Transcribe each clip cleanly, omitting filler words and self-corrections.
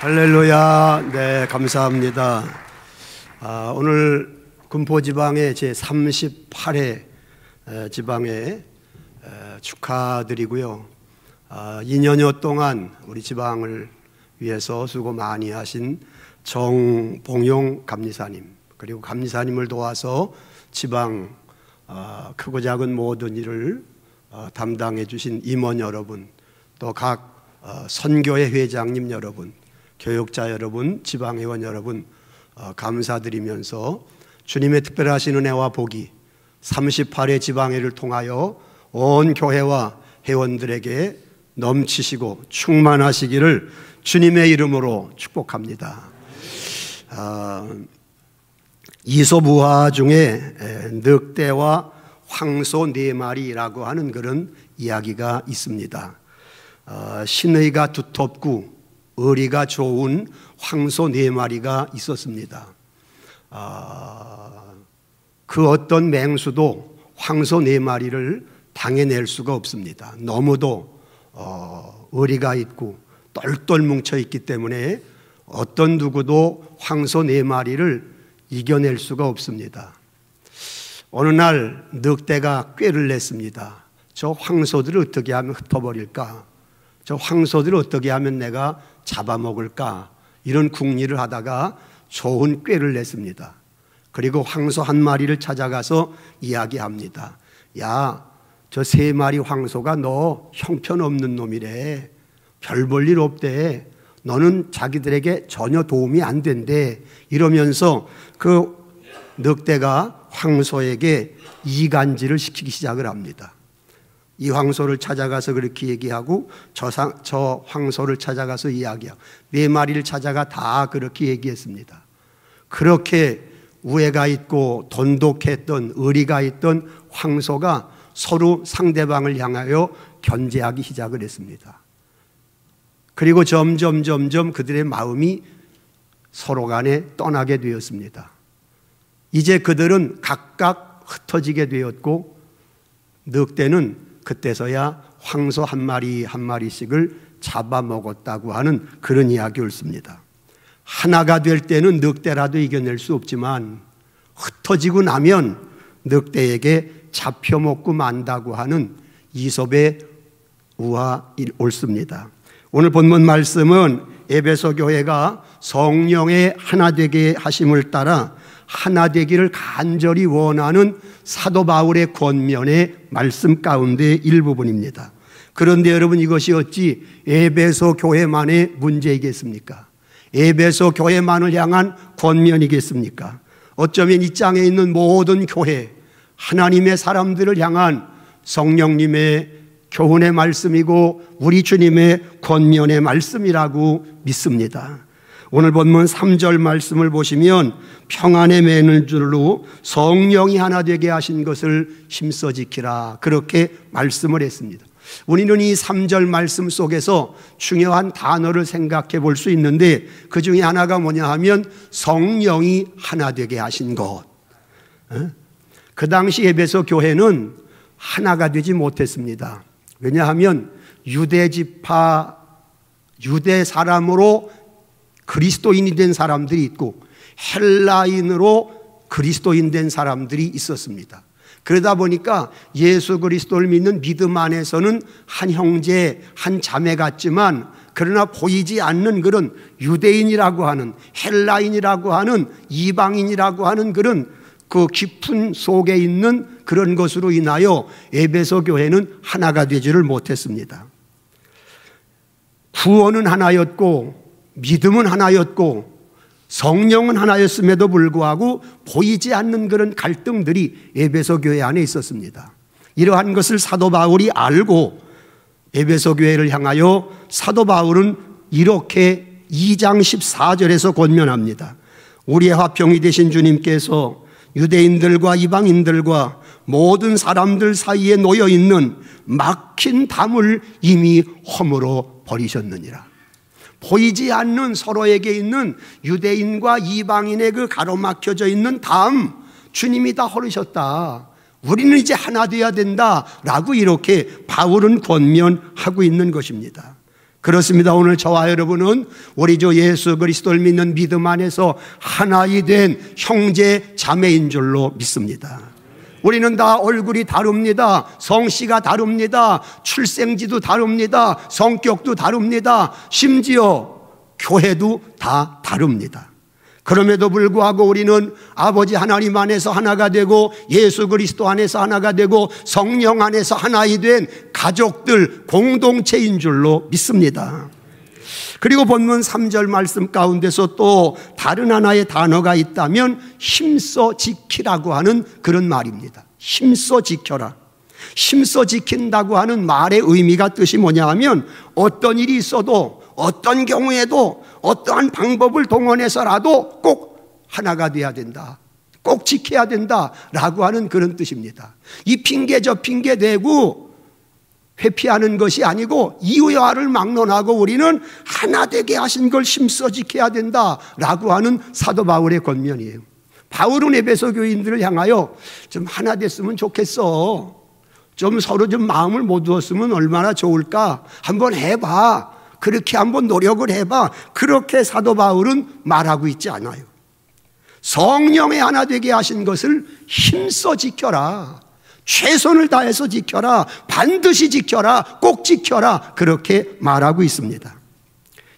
할렐루야. 네, 감사합니다. 오늘 군포지방의 제38회 지방회 축하드리고요. 2년여 동안 우리 지방을 위해서 수고 많이 하신 정봉용 감리사님, 그리고 감리사님을 도와서 지방 크고 작은 모든 일을 담당해 주신 임원 여러분, 또 각 선교회 회장님 여러분, 교육자 여러분, 지방회원 여러분 감사드리면서 주님의 특별하신 은혜와 복이 38회 지방회를 통하여 온 교회와 회원들에게 넘치시고 충만하시기를 주님의 이름으로 축복합니다. 이솝우화 중에 늑대와 황소 4마리라고 하는 그런 이야기가 있습니다. 신의가 두텁고 의리가 좋은 황소 4마리가 있었습니다. 그 어떤 맹수도 황소 4마리를 당해낼 수가 없습니다. 너무도 의리가 있고 똘똘 뭉쳐 있기 때문에 어떤 누구도 황소 4마리를 이겨낼 수가 없습니다. 어느 날 늑대가 꾀를 냈습니다. 저 황소들을 어떻게 하면 흩어버릴까? 저 황소들을 어떻게 하면 내가 잡아먹을까? 이런 궁리를 하다가 좋은 꾀를 냈습니다. 그리고 황소 한 마리를 찾아가서 이야기합니다. 야, 저 3마리 황소가 너 형편없는 놈이래. 별 볼 일 없대. 너는 자기들에게 전혀 도움이 안 된대. 이러면서 그 늑대가 황소에게 이간질을 시키기 시작을 합니다. 이 황소를 찾아가서 그렇게 얘기하고 저 황소를 찾아가서 이야기하고 4마리를 찾아가 다 그렇게 얘기했습니다. 그렇게 우애가 있고 돈독했던 의리가 있던 황소가 서로 상대방을 향하여 견제하기 시작을 했습니다. 그리고 점점 그들의 마음이 서로 간에 떠나게 되었습니다. 이제 그들은 각각 흩어지게 되었고 늑대는 그때서야 황소 한 마리씩을 잡아먹었다고 하는 그런 이야기였습니다. 하나가 될 때는 늑대라도 이겨낼 수 없지만 흩어지고 나면 늑대에게 잡혀먹고 만다고 하는 이솝의 우화 옳습니다. 오늘 본문 말씀은 에베소 교회가 성령의 하나 되게 하심을 따라 하나 되기를 간절히 원하는 사도 바울의 권면의 말씀 가운데 일부분입니다. 그런데 여러분, 이것이 어찌 에베소 교회만의 문제이겠습니까? 에베소 교회만을 향한 권면이겠습니까? 어쩌면 이 땅에 있는 모든 교회, 하나님의 사람들을 향한 성령님의 교훈의 말씀이고 우리 주님의 권면의 말씀이라고 믿습니다. 오늘 본문 3절 말씀을 보시면 평안의 맨줄로 성령이 하나 되게 하신 것을 힘써 지키라, 그렇게 말씀을 했습니다. 우리는 이 3절 말씀 속에서 중요한 단어를 생각해 볼 수 있는데 그 중에 하나가 뭐냐 하면 성령이 하나 되게 하신 것. 그 당시 에베소 교회는 하나가 되지 못했습니다. 왜냐하면 유대 지파, 유대 사람으로 그리스도인이 된 사람들이 있고 헬라인으로 그리스도인 된 사람들이 있었습니다. 그러다 보니까 예수 그리스도를 믿는 믿음 안에서는 한 형제, 한 자매 같지만 그러나 보이지 않는 그런 유대인이라고 하는, 헬라인이라고 하는, 이방인이라고 하는 그런 그 깊은 속에 있는 그런 것으로 인하여 에베소 교회는 하나가 되지를 못했습니다. 구원은 하나였고 믿음은 하나였고 성령은 하나였음에도 불구하고 보이지 않는 그런 갈등들이 에베소 교회 안에 있었습니다. 이러한 것을 사도 바울이 알고 에베소 교회를 향하여 사도 바울은 이렇게 2장 14절에서 권면합니다. 우리의 화평이 되신 주님께서 유대인들과 이방인들과 모든 사람들 사이에 놓여있는 막힌 담을 이미 허물어 버리셨느니라. 보이지 않는 서로에게 있는 유대인과 이방인의 그 가로막혀져 있는 담, 주님이 다 헐으셨다. 우리는 이제 하나 되어야 된다라고 이렇게 바울은 권면하고 있는 것입니다. 그렇습니다. 오늘 저와 여러분은 우리 주 예수 그리스도를 믿는 믿음 안에서 하나이 된 형제 자매인 줄로 믿습니다. 우리는 다 얼굴이 다릅니다. 성씨가 다릅니다. 출생지도 다릅니다. 성격도 다릅니다. 심지어 교회도 다 다릅니다. 그럼에도 불구하고 우리는 아버지 하나님 안에서 하나가 되고 예수 그리스도 안에서 하나가 되고 성령 안에서 하나이 된 가족들, 공동체인 줄로 믿습니다. 그리고 본문 3절 말씀 가운데서 또 다른 하나의 단어가 있다면 힘써 지키라고 하는 그런 말입니다. 힘써 지켜라. 힘써 지킨다고 하는 말의 의미가 뜻이 뭐냐 하면 어떤 일이 있어도 어떤 경우에도 어떠한 방법을 동원해서라도 꼭 하나가 돼야 된다. 꼭 지켜야 된다라고 하는 그런 뜻입니다. 이 핑계 저 핑계 대고 회피하는 것이 아니고 이유야를 막론하고 우리는 하나 되게 하신 걸 힘써 지켜야 된다라고 하는 사도 바울의 권면이에요. 바울은 에베소 교인들을 향하여 좀 하나 됐으면 좋겠어. 좀 서로 좀 마음을 모두었으면 얼마나 좋을까. 한번 해봐. 그렇게 한번 노력을 해봐. 그렇게 사도 바울은 말하고 있지 않아요. 성령의 하나 되게 하신 것을 힘써 지켜라. 최선을 다해서 지켜라. 반드시 지켜라. 꼭 지켜라. 그렇게 말하고 있습니다.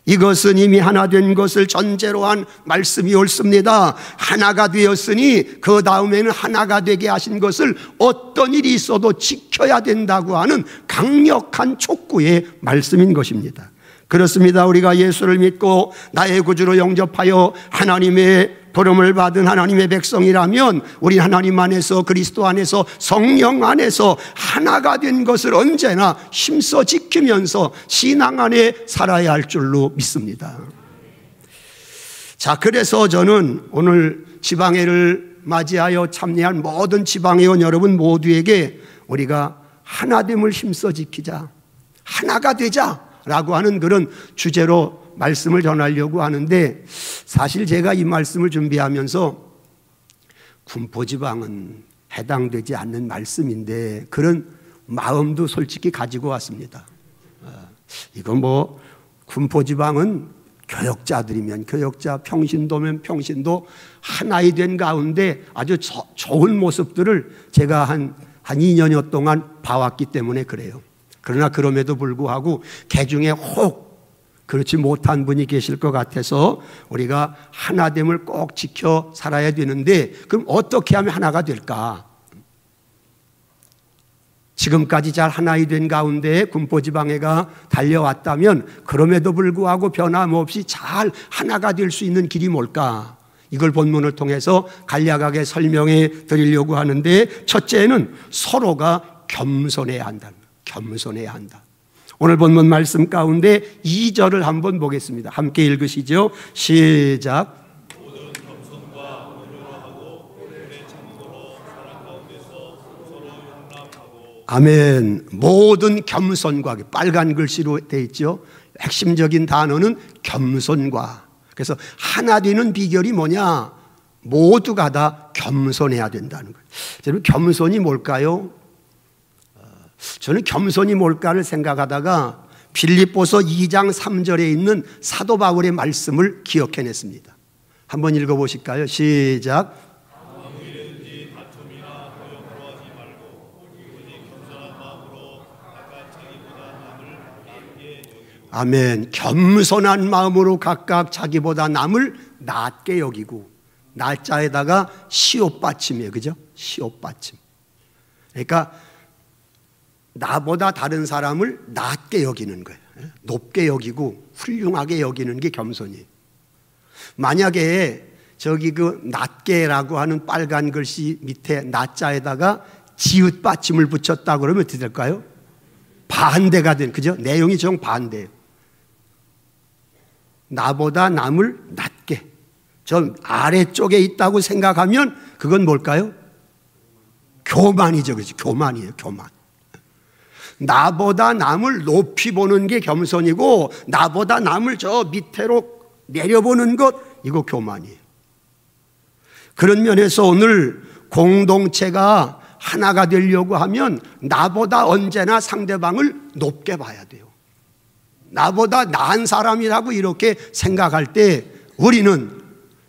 이것은 이미 하나 된 것을 전제로 한 말씀이 옳습니다. 하나가 되었으니 그 다음에는 하나가 되게 하신 것을 어떤 일이 있어도 지켜야 된다고 하는 강력한 촉구의 말씀인 것입니다. 그렇습니다. 우리가 예수를 믿고 나의 구주로 영접하여 하나님의 부름을 받은 하나님의 백성이라면 우리 하나님 안에서 그리스도 안에서 성령 안에서 하나가 된 것을 언제나 힘써 지키면서 신앙 안에 살아야 할 줄로 믿습니다. 자, 그래서 저는 오늘 지방회를 맞이하여 참여한 모든 지방회원 여러분 모두에게 우리가 하나됨을 힘써 지키자, 하나가 되자 라고 하는 그런 주제로 말씀을 전하려고 하는데, 사실 제가 이 말씀을 준비하면서 군포지방은 해당되지 않는 말씀인데 그런 마음도 솔직히 가지고 왔습니다. 이건 뭐 군포지방은 교역자들이면 교역자, 평신도면 평신도 하나이 된 가운데 아주 좋은 모습들을 제가 한 2년여 동안 봐왔기 때문에 그래요. 그러나 그럼에도 불구하고 개중에 혹 그렇지 못한 분이 계실 것 같아서 우리가 하나됨을 꼭 지켜 살아야 되는데, 그럼 어떻게 하면 하나가 될까? 지금까지 잘 하나이 된 가운데 군포지방회가 달려왔다면 그럼에도 불구하고 변함없이 잘 하나가 될 수 있는 길이 뭘까? 이걸 본문을 통해서 간략하게 설명해 드리려고 하는데, 첫째는 서로가 겸손해야 한다. 겸손해야 한다. 오늘 본문 말씀 가운데 2절을 한번 보겠습니다. 함께 읽으시죠. 시작. 모든 겸손과 온유하고 오래 참고로 사랑 가운데서 서로 용납하고. 아멘. 모든 겸손과, 빨간 글씨로 되어 있죠. 핵심적인 단어는 겸손과. 그래서 하나 되는 비결이 뭐냐? 모두가 다 겸손해야 된다는 거예요. 여러분, 겸손이 뭘까요? 저는 겸손이 뭘까를 생각하다가 빌립보서 2장 3절에 있는 사도 바울의 말씀을 기억해냈습니다. 한번 읽어보실까요? 시작. 아무 일든지 다툼이나 고용으로 하지 말고 오직 겸손한 마음으로 각각 자기보다 남을 낮게 여기고. 아멘. 겸손한 마음으로 각각 자기보다 남을 낮게 여기고, 날짜에다가 시옷받침이에요. 그죠? 시옷받침. 그러니까 나보다 다른 사람을 낮게 여기는 거예요. 높게 여기고 훌륭하게 여기는 게 겸손이에요. 만약에 저기 그 낮게라고 하는 빨간 글씨 밑에 낮자에다가 지읒 받침을 붙였다 그러면 어떻게 될까요? 반대가 된, 그죠? 내용이 정 반대예요. 나보다 남을 낮게, 저 아래쪽에 있다고 생각하면 그건 뭘까요? 교만이죠. 그죠? 교만이에요. 교만. 나보다 남을 높이 보는 게 겸손이고 나보다 남을 저 밑으로 내려보는 것, 이거 교만이에요. 그런 면에서 오늘 공동체가 하나가 되려고 하면 나보다 언제나 상대방을 높게 봐야 돼요. 나보다 나은 사람이라고 이렇게 생각할 때 우리는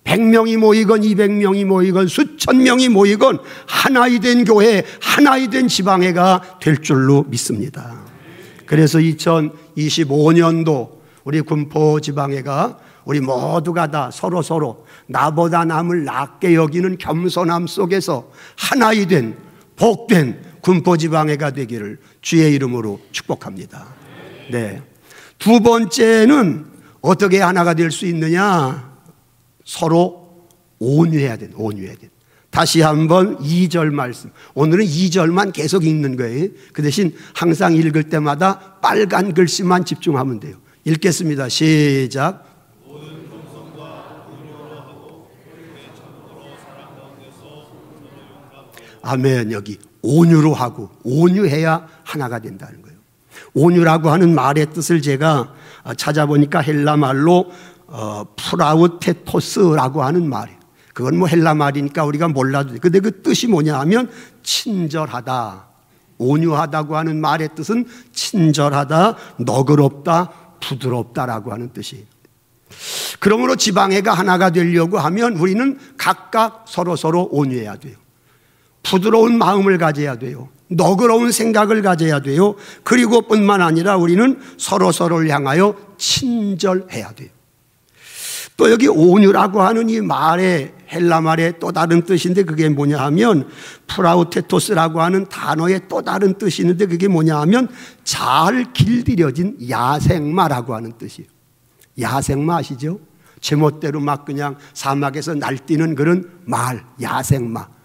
100명이 모이건 200명이 모이건 수천 명이 모이건 하나이 된 교회, 하나이 된 지방회가 될 줄로 믿습니다. 그래서 2025년도 우리 군포 지방회가 우리 모두가 다 서로 나보다 남을 낮게 여기는 겸손함 속에서 하나이 된 복된 군포 지방회가 되기를 주의 이름으로 축복합니다. 네. 두 번째는 어떻게 하나가 될 수 있느냐? 서로 온유해야 돼. 다시 한번 2절 말씀. 오늘은 2절만 계속 읽는 거예요. 그 대신 항상 읽을 때마다 빨간 글씨만 집중하면 돼요. 읽겠습니다. 시작. 모든 겸손과 온유로 하고 내 참고로 사랑 가운데서 서로 용납하고. 아멘. 여기 온유로 하고 온유해야 하나가 된다는 거예요. 온유라고 하는 말의 뜻을 제가 찾아보니까 헬라 말로 프라우테토스라고 하는 말이에요. 그건 뭐 헬라 말이니까 우리가 몰라도 돼. 근데 그 뜻이 뭐냐 하면 친절하다. 온유하다고 하는 말의 뜻은 친절하다, 너그럽다, 부드럽다라고 하는 뜻이에요. 그러므로 지방회가 하나가 되려고 하면 우리는 각각 서로 온유해야 돼요. 부드러운 마음을 가져야 돼요. 너그러운 생각을 가져야 돼요. 그리고 뿐만 아니라 우리는 서로를 향하여 친절해야 돼요. 또 여기 온유라고 하는 이 말의 헬라 말의 또 다른 뜻인데 그게 뭐냐 하면 프라우테토스라고 하는 단어의 또 다른 뜻이 있는데 그게 뭐냐 하면 잘 길들여진 야생마라고 하는 뜻이에요. 야생마 아시죠? 제멋대로 막 그냥 사막에서 날뛰는 그런 말, 야생마.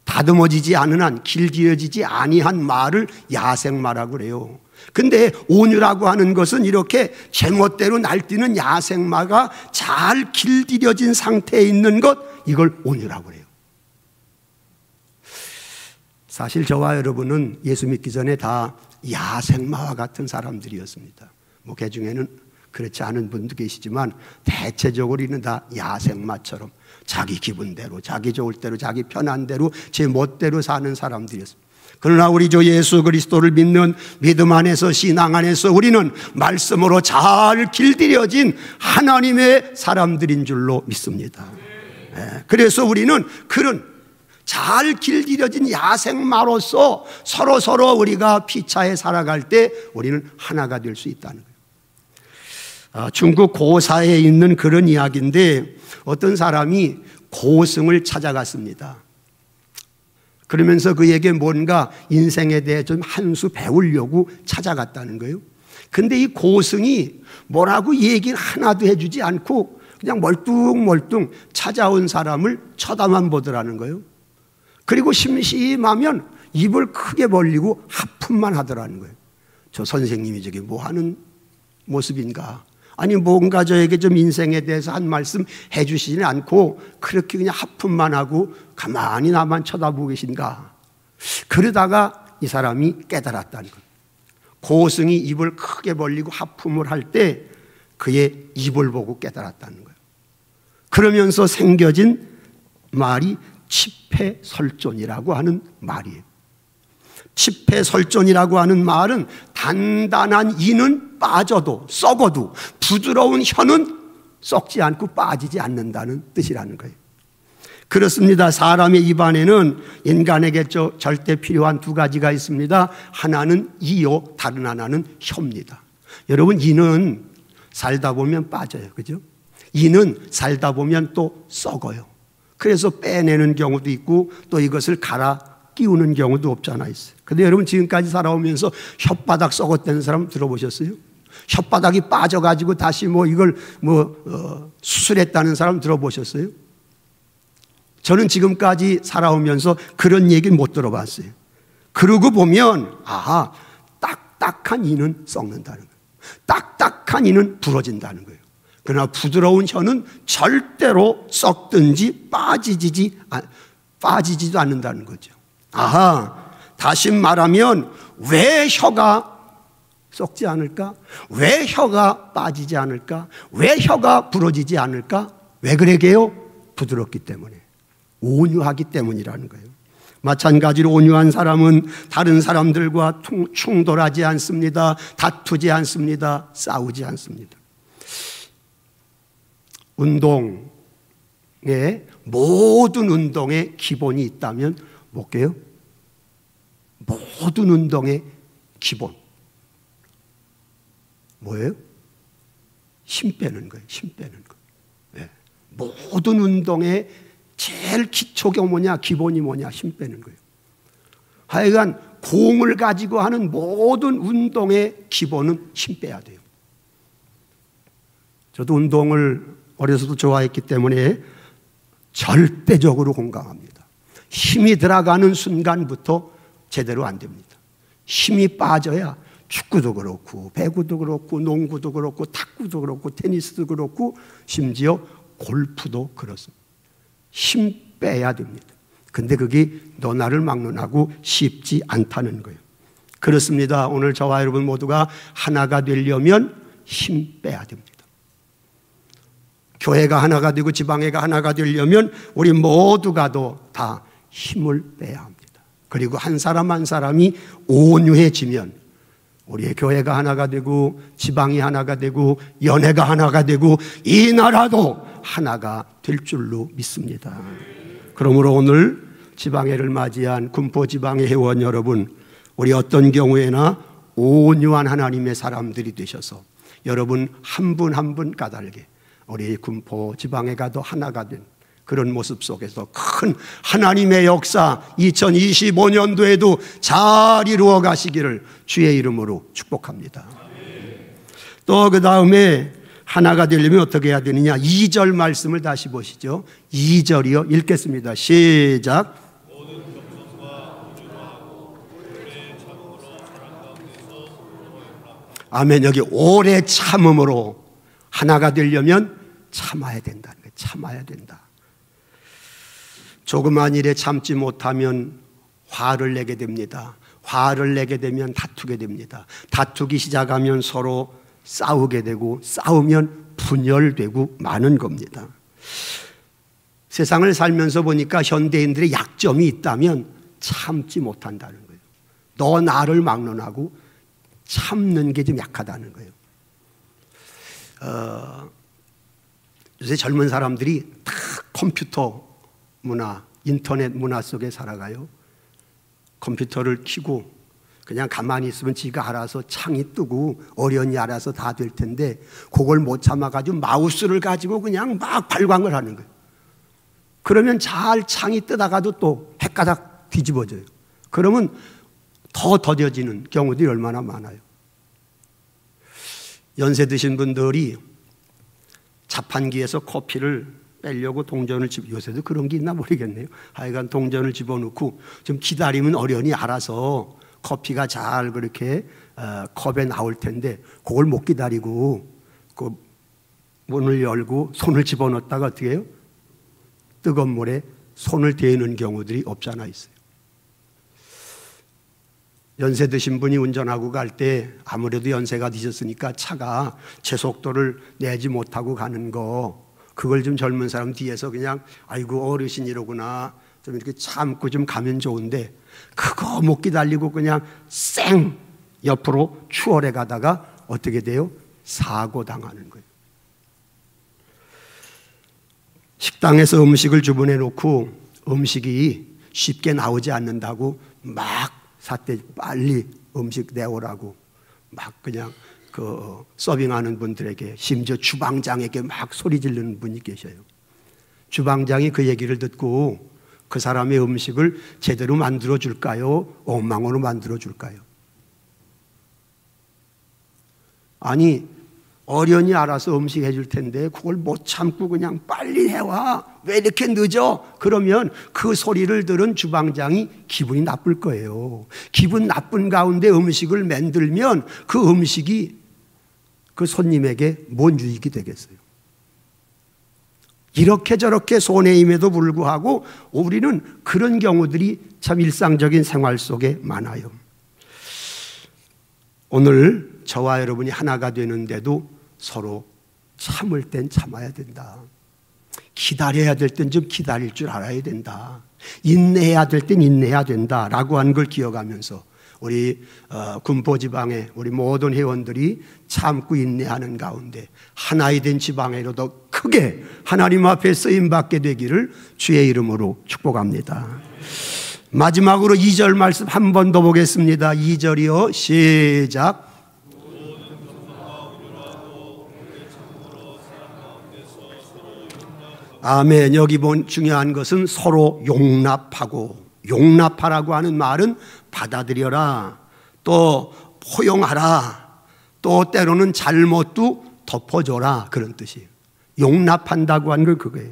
다듬어지지 않은 한, 길들여지지 아니한 말을 야생마라고 그래요. 근데 온유라고 하는 것은 이렇게 제멋대로 날뛰는 야생마가 잘 길들여진 상태에 있는 것, 이걸 온유라고 그래요. 사실 저와 여러분은 예수 믿기 전에 다 야생마와 같은 사람들이었습니다. 뭐 그 중에는 그렇지 않은 분도 계시지만 대체적으로 우리는 다 야생마처럼 자기 기분대로, 자기 좋을 대로, 자기 편한 대로, 제 멋대로 사는 사람들이었습니다. 그러나 우리 주 예수 그리스도를 믿는 믿음 안에서, 신앙 안에서 우리는 말씀으로 잘 길들여진 하나님의 사람들인 줄로 믿습니다. 그래서 우리는 그런 잘 길들여진 야생마로서 서로 우리가 피차에 살아갈 때 우리는 하나가 될 수 있다는 거예요. 중국 고사에 있는 그런 이야기인데 어떤 사람이 고승을 찾아갔습니다. 그러면서 그에게 뭔가 인생에 대해 좀 한 수 배우려고 찾아갔다는 거예요. 근데 이 고승이 뭐라고 얘기를 하나도 해주지 않고 그냥 멀뚱멀뚱 찾아온 사람을 쳐다만 보더라는 거예요. 그리고 심심하면 입을 크게 벌리고 하품만 하더라는 거예요. 저 선생님이 저게 뭐 하는 모습인가? 아니 뭔가 저에게 좀 인생에 대해서 한 말씀 해주시지 않고 그렇게 그냥 하품만 하고 가만히 나만 쳐다보고 계신가? 그러다가 이 사람이 깨달았다는 거예요. 고승이 입을 크게 벌리고 하품을 할 때 그의 입을 보고 깨달았다는 거예요. 그러면서 생겨진 말이 칩해설존이라고 하는 말이에요. 칩해설존이라고 하는 말은 단단한 이는 빠져도 썩어도 부드러운 혀는 썩지 않고 빠지지 않는다는 뜻이라는 거예요. 그렇습니다. 사람의 입 안에는 인간에게 절대 필요한 두 가지가 있습니다. 하나는 이요, 다른 하나는 혀입니다. 여러분, 이는 살다 보면 빠져요. 그죠? 이는 살다 보면 또 썩어요. 그래서 빼내는 경우도 있고 또 이것을 갈아 끼우는 경우도 없잖아 있어요. 근데 여러분 지금까지 살아오면서 혓바닥 썩었다는 사람 들어보셨어요? 혓바닥이 빠져가지고 다시 이걸 수술했다는 사람 들어보셨어요? 저는 지금까지 살아오면서 그런 얘기는 못 들어봤어요. 그러고 보면 딱딱한 이는 썩는다는 거예요. 딱딱한 이는 부러진다는 거예요. 그러나 부드러운 혀는 절대로 썩든지 빠지지도 않는다는 거죠. 다시 말하면 왜 혀가 썩지 않을까? 왜 혀가 빠지지 않을까? 왜 혀가 부러지지 않을까? 왜 그러게요? 부드럽기 때문에, 온유하기 때문이라는 거예요. 마찬가지로 온유한 사람은 다른 사람들과 충돌하지 않습니다. 다투지 않습니다. 싸우지 않습니다. 운동에, 모든 운동에 기본이 있다면 뭘게요? 모든 운동의 기본 뭐예요? 힘 빼는 거예요. 힘 빼는 거. 네. 모든 운동의 제일 기초가 뭐냐? 기본이 뭐냐? 힘 빼는 거예요. 하여간 공을 가지고 하는 모든 운동의 기본은 힘 빼야 돼요. 저도 운동을 어려서도 좋아했기 때문에 절대적으로 공감합니다. 힘이 들어가는 순간부터 제대로 안 됩니다. 힘이 빠져야 축구도 그렇고 배구도 그렇고 농구도 그렇고 탁구도 그렇고 테니스도 그렇고 심지어 골프도 그렇습니다. 힘 빼야 됩니다. 근데 그게 너 나를 막론하고 쉽지 않다는 거예요. 그렇습니다. 오늘 저와 여러분 모두가 하나가 되려면 힘 빼야 됩니다. 교회가 하나가 되고 지방회가 하나가 되려면 우리 모두가 다 힘을 빼야 합니다. 그리고 한 사람 한 사람이 온유해지면 우리의 교회가 하나가 되고 지방이 하나가 되고 연회가 하나가 되고 이 나라도 하나가 될 줄로 믿습니다. 그러므로 오늘 지방회를 맞이한 군포지방회 회원 여러분, 우리 어떤 경우에나 온유한 하나님의 사람들이 되셔서 여러분 한 분 한 분 까닭에 우리 군포지방회가 더 하나가 된 그런 모습 속에서 큰 하나님의 역사 2025년도에도 잘 이루어 가시기를 주의 이름으로 축복합니다. 또 그 다음에 하나가 되려면 어떻게 해야 되느냐? 2절 말씀을 다시 보시죠. 2절이요. 읽겠습니다. 시작. 아멘. 여기 오래 참음으로 하나가 되려면 참아야 된다는 거예요. 참아야 된다. 조그만 일에 참지 못하면 화를 내게 됩니다. 화를 내게 되면 다투게 됩니다. 다투기 시작하면 서로 싸우게 되고 싸우면 분열되고 마는 겁니다. 세상을 살면서 보니까 현대인들의 약점이 있다면 참지 못한다는 거예요. 너 나를 막론하고 참는 게 좀 약하다는 거예요. 요새 젊은 사람들이 다 컴퓨터 문화, 인터넷 문화 속에 살아가요. 컴퓨터를 켜고 그냥 가만히 있으면 지가 알아서 창이 뜨고 어련히 알아서 다 될 텐데 그걸 못 참아가지고 마우스를 가지고 그냥 막 발광을 하는 거예요. 그러면 잘 창이 뜨다가도 또 헷가닥 뒤집어져요. 그러면 더 더뎌지는 경우들이 얼마나 많아요. 연세 드신 분들이 자판기에서 커피를 빼려고 동전을 요새도 그런 게 있나 모르겠네요. 하여간 동전을 집어넣고 좀 기다리면 어련히 알아서 커피가 잘 그렇게 컵에 나올 텐데 그걸 못 기다리고 그 문을 열고 손을 집어넣었다가 어떻게 해요? 뜨거운 물에 손을 대는 경우들이 없잖아 있어요. 연세 드신 분이 운전하고 갈 때 아무래도 연세가 드셨으니까 차가 제속도를 내지 못하고 가는 거, 그걸 좀 젊은 사람 뒤에서 그냥 아이고 어르신이로구나 좀 이렇게 참고 좀 가면 좋은데 그거 못 기다리고 그냥 쌩 옆으로 추월해 가다가 어떻게 돼요? 사고 당하는 거예요. 식당에서 음식을 주문해 놓고 음식이 쉽게 나오지 않는다고 막 사태 빨리 음식 내오라고 막 그냥 그 서빙하는 분들에게, 심지어 주방장에게 막 소리 지르는 분이 계셔요. 주방장이 그 얘기를 듣고 그 사람의 음식을 제대로 만들어 줄까요? 엉망으로 만들어 줄까요? 아니 어련히 알아서 음식 해줄 텐데 그걸 못 참고 그냥 빨리 해와, 왜 이렇게 늦어? 그러면 그 소리를 들은 주방장이 기분이 나쁠 거예요. 기분 나쁜 가운데 음식을 만들면 그 음식이 그 손님에게 뭔 유익이 되겠어요? 이렇게 저렇게 손해 임에도 불구하고 우리는 그런 경우들이 참 일상적인 생활 속에 많아요. 오늘 저와 여러분이 하나가 되는데도 서로 참을 땐 참아야 된다. 기다려야 될 땐 좀 기다릴 줄 알아야 된다. 인내해야 될 땐 인내해야 된다라고 하는 걸 기억하면서 우리 군포지방에 우리 모든 회원들이 참고 인내하는 가운데 하나이 된 지방회로 더 크게 하나님 앞에 쓰임받게 되기를 주의 이름으로 축복합니다. 마지막으로 2절 말씀 한 번 더 보겠습니다. 2절이요. 시작. 아멘. 여기 본 중요한 것은 서로 용납하고, 용납하라고 하는 말은 받아들여라, 또 포용하라, 또 때로는 잘못도 덮어줘라, 그런 뜻이에요. 용납한다고 하는 건 그거예요.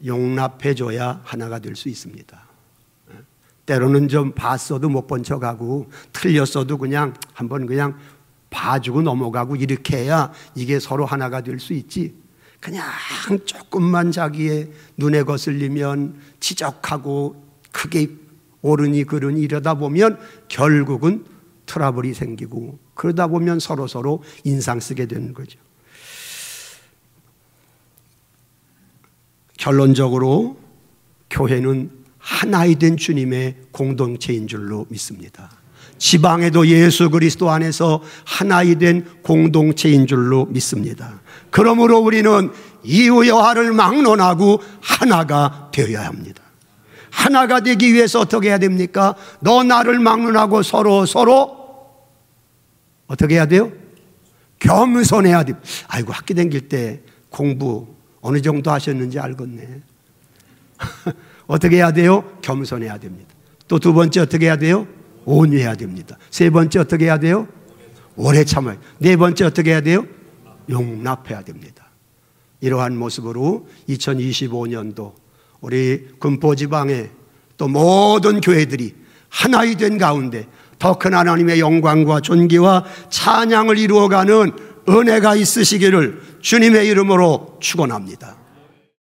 용납해줘야 하나가 될 수 있습니다. 때로는 좀 봤어도 못 본 척하고 틀렸어도 그냥 한번 그냥 봐주고 넘어가고 이렇게 해야 이게 서로 하나가 될 수 있지, 그냥 조금만 자기의 눈에 거슬리면 지적하고 크게 옳으니 그르니 이러다 보면 결국은 트러블이 생기고, 그러다 보면 서로 인상 쓰게 되는 거죠. 결론적으로 교회는 하나이 된 주님의 공동체인 줄로 믿습니다. 지방에도 예수 그리스도 안에서 하나이 된 공동체인 줄로 믿습니다. 그러므로 우리는 이후 여하를 막론하고 하나가 되어야 합니다. 하나가 되기 위해서 어떻게 해야 됩니까? 너 나를 막론하고 서로 어떻게 해야 돼요? 겸손해야 돼요. 아이고, 학교 다닐 때 공부 어느 정도 하셨는지 알겠네. 어떻게 해야 돼요? 겸손해야 됩니다. 또 두 번째 어떻게 해야 돼요? 온유해야 됩니다. 세 번째 어떻게 해야 돼요? 오래 참아야 돼요. 네 번째 어떻게 해야 돼요? 용납해야 됩니다. 이러한 모습으로 2025년도 우리 군포지방의 또 모든 교회들이 하나이 된 가운데 더 큰 하나님의 영광과 존귀와 찬양을 이루어가는 은혜가 있으시기를 주님의 이름으로 축원합니다.